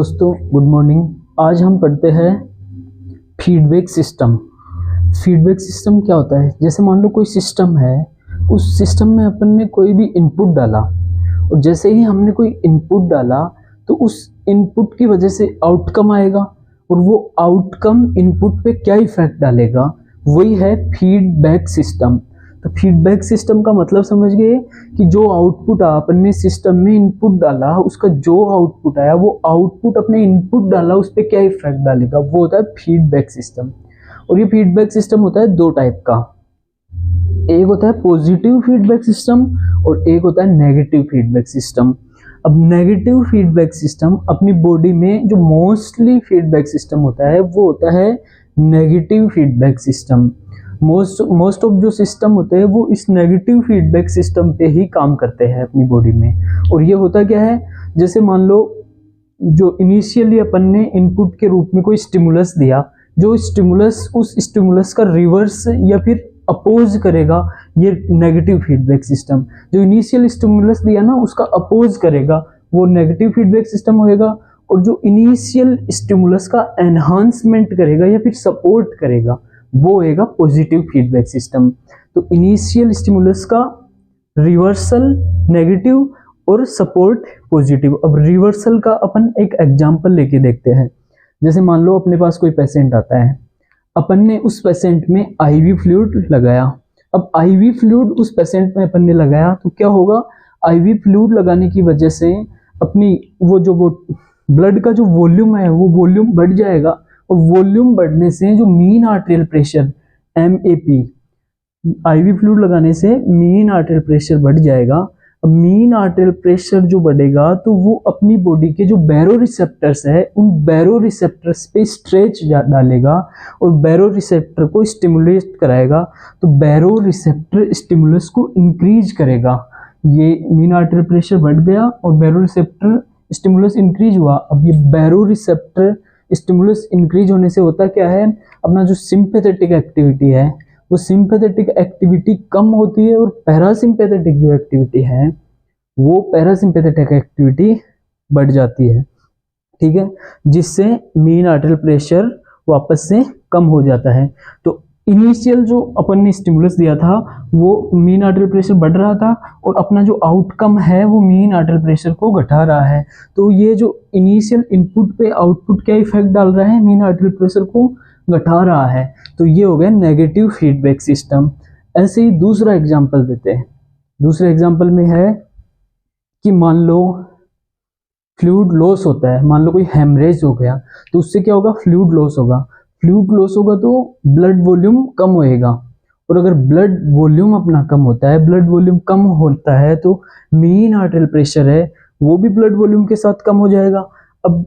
दोस्तों good morning. आज हम पढ़ते हैं फीडबैक सिस्टम। फीडबैक सिस्टम क्या होता है? जैसे मान लो कोई सिस्टम है, उस सिस्टम में अपन ने कोई भी इनपुट डाला और जैसे ही हमने कोई इनपुट डाला तो उस इनपुट की वजह से आउटकम आएगा और वो आउटकम इनपुट पे क्या इफेक्ट डालेगा, वही है फीडबैक सिस्टम। तो फीडबैक सिस्टम का मतलब समझ गए कि जो आउटपुट आपने अपने सिस्टम में इनपुट डाला, उसका जो आउटपुट आया वो आउटपुट अपने इनपुट डाला उस पर क्या इफेक्ट डालेगा, वो होता है फीडबैक सिस्टम। और ये फीडबैक सिस्टम होता है दो टाइप का, एक होता है पॉजिटिव फीडबैक सिस्टम और एक होता है नेगेटिव फीडबैक सिस्टम। अब नेगेटिव फीडबैक सिस्टम अपनी बॉडी में जो मोस्टली फीडबैक सिस्टम होता है वो होता है negative feedback system. Most of जो सिस्टम होते हैं वो इस नेगेटिव फीडबैक सिस्टम पे ही काम करते हैं अपनी बॉडी में। और ये होता क्या है, जैसे मान लो जो इनिशियली अपन ने इनपुट के रूप में कोई स्टिमुलस दिया, जो स्टिमुलस उस स्टिमुलस का रिवर्स या फिर अपोज करेगा, ये नेगेटिव फीडबैक सिस्टम। जो इनिशियल स्टिमुलस दिया ना उसका अपोज करेगा, वो नेगेटिव फीडबैक सिस्टम होएगा। और जो इनिशियल स्टिमुलस का एनहांसमेंट करेगा या फिर सपोर्ट करेगा, वो होएगा पॉजिटिव फीडबैक सिस्टम। तो इनिशियल स्टिमुलस का रिवर्सल नेगेटिव और सपोर्ट पॉजिटिव। अब रिवर्सल का अपन एक एग्जांपल लेके देखते हैं। जैसे मान लो अपने पास कोई पेशेंट आता है, अपन ने उस पेशेंट में आईवी फ्लूइड लगाया। अब आईवी फ्लूइड उस पेशेंट में अपन ने लगाया तो क्या होगा, आईवी फ्लूइड लगाने की वजह से अपनी वो ब्लड का जो वॉल्यूम है वो वॉल्यूम बढ़ जाएगा। और वॉल्यूम बढ़ने से जो mean arterial pressure MAP, IV fluid लगाने से मीन आर्टेरियल प्रेशर बढ़ जाएगा। अब मीन आर्टेरियल प्रेशर जो बढ़ेगा तो वो अपनी बॉडी के जो बैरो रिसेप्टर्स है उन बैरो रिसेप्टर्स पे स्ट्रेच डालेगा और बैरो रिसेप्टर को स्टिमुलेट कराएगा। तो बैरो रिसेप्टर स्टिमुलस को इंक्रीज करेगा। ये मीन आर्टेरियल प्रेशर बढ़ गया और बैरो रिसेप्टर स्टिमुलस इंक्रीज हुआ। अब ये बैरो रिसेप्टर स्टिमुलस इंक्रीज होने से होता क्या है, अपना जो सिंपैथेटिक एक्टिविटी है वो सिंपैथेटिक एक्टिविटी कम होती है और पैरासिम्पैथेटिक जो एक्टिविटी है वो पैरासिम्पैथेटिक एक्टिविटी बढ़ जाती है। ठीक है, जिससे मीन आर्टेरियल प्रेशर वापस से कम हो जाता है। तो इनिशियल जो अपन ने स्टिमुलस दिया था वो मीन आर्टेरियल प्रेशर बढ़ रहा था और अपना जो आउटकम है वो मीन आर्टेरियल प्रेशर को घटा रहा है। तो ये जो इनिशियल इनपुट पे आउटपुट क्या इफेक्ट डाल रहा है, मीन आर्टेरियल प्रेशर को घटा रहा है। तो ये हो गया नेगेटिव फीडबैक सिस्टम। ऐसे ही दूसरा एग्जांपल देते हैं। दूसरे एग्जांपल में है कि मान लो फ्लूइड लॉस होता है, मान लो कोई हेमरेज हो गया तो उससे क्या होगा, फ्लूइड लॉस होगा। फ्लूइड लॉस होगा तो ब्लड वॉल्यूम कम होएगा और अगर ब्लड वॉल्यूम अपना कम होता है, ब्लड वॉल्यूम कम होता है तो मीन आर्टेरियल प्रेशर है वो भी ब्लड वॉल्यूम के साथ कम हो जाएगा। अब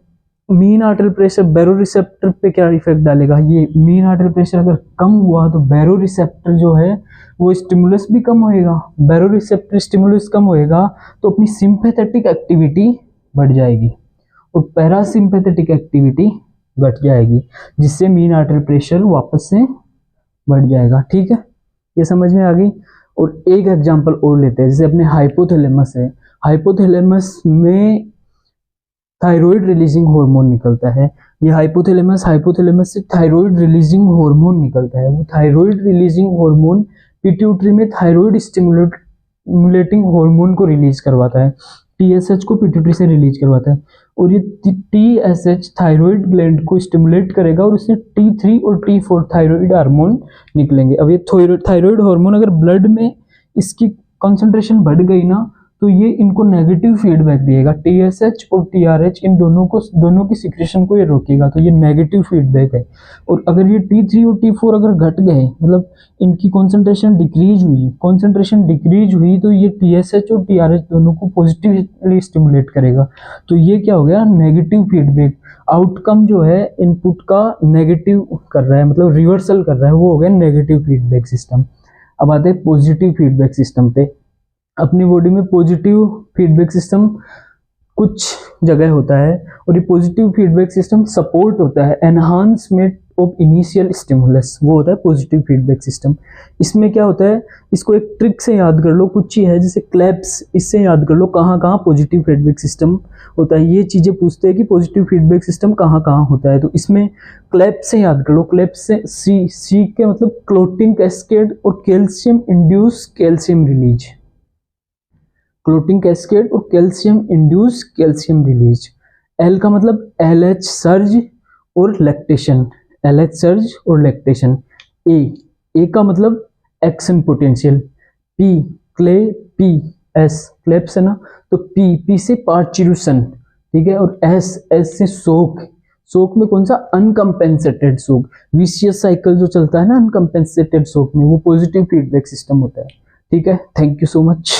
मीन आर्टेरियल प्रेशर बैरो रिसेप्टर पे क्या इफेक्ट डालेगा, ये मीन आर्टेरियल प्रेशर अगर कम हुआ तो बैरो रिसेप्टर जो है वो स्टिमुलस भी कम होएगा। बैरो रिसेप्टर स्टिमुलस कम होएगा तो अपनी सिंपैथेटिक एक्टिविटी बढ़ जाएगी और पैरासिम्पैथेटिक एक्टिविटी घट जाएगी, जिससे मीन आर्टेरियल प्रेशर वापस से बढ़ जाएगा। ठीक है, ये समझ में आ गई। और एक एग्जांपल और लेते हैं, जैसे अपने हाइपोथैलेमस है। हाइपोथैलेमस में थायराइड रिलीजिंग हार्मोन निकलता है। ये हाइपोथैलेमस से थायराइड रिलीजिंग हार्मोन निकलता है। वो थायराइड रिलीजिंग हार्मोन पिट्यूटरी में थायराइड स्टिमुलेटिंग हार्मोन को रिलीज करवाता है, TSH को पिट्यूटरी से रिलीज करवाता है। और ये TSH थायराइड ग्लैंड को स्टिमुलेट करेगा और इससे T3 और T4 थायराइड हार्मोन निकलेंगे। अब ये थायराइड हार्मोन अगर ब्लड में इसकी कंसंट्रेशन बढ़ गई ना तो ये इनको नेगेटिव फीडबैक देगा। TSH और TRH इन दोनों की सिक्रेशन को ये रोकेगा, तो ये नेगेटिव फीडबैक है। और अगर ये T3 और T4 अगर घट गए, मतलब इनकी कंसंट्रेशन डिक्रीज हुई तो ये TSH और TRH दोनों को पॉजिटिवली स्टिमुलेट करेगा। तो ये क्या हो गया, नेगेटिव फीडबैक। आउटकम जो है इनपुट का नेगेटिव कर रहा है, मतलब रिवर्सल कर रहा है, वो हो गया नेगेटिव फीडबैक सिस्टम। अब आते हैं पॉजिटिव फीडबैक सिस्टम पे। अपनी बॉडी में पॉजिटिव फीडबैक सिस्टम कुछ जगह होता है और ये पॉजिटिव फीडबैक सिस्टम सपोर्ट होता है, एनहांसमेंट ऑफ इनिशियल स्टिमुलस, वो होता है पॉजिटिव फीडबैक सिस्टम। इसमें क्या होता है, इसको एक ट्रिक से याद कर लो, कुछ ही है जैसे क्लैप्स, इससे याद कर लो कहाँ कहाँ पॉजिटिव फीडबैक सिस्टम होता है। ये चीज़ें पूछते हैं कि पॉजिटिव फीडबैक सिस्टम कहाँ कहाँ होता है, तो इसमें क्लैप से याद कर लो। क्लैप से सी के मतलब क्लोटिंग कैस्केड और calcium induce calcium release, clotting cascade और calcium induce calcium release. L का मतलब LH सर्ज और लैक्टेशन, LH सर्ज और लैक्टेशन। ए का मतलब एक्शन पोटेंशियल, पी क्ले, पी एस क्लेप्स है ना, तो पी से पार्च्यूरेशन, ठीक है, और एस से सोक, सोक में कौन सा, अनकम्पेंसेटेड सोक, विशियस साइकिल जो चलता है ना अनकम्पेंसेटेड सोक में, वो पॉजिटिव फीडबैक सिस्टम होता है। ठीक है, थैंक यू सो मच।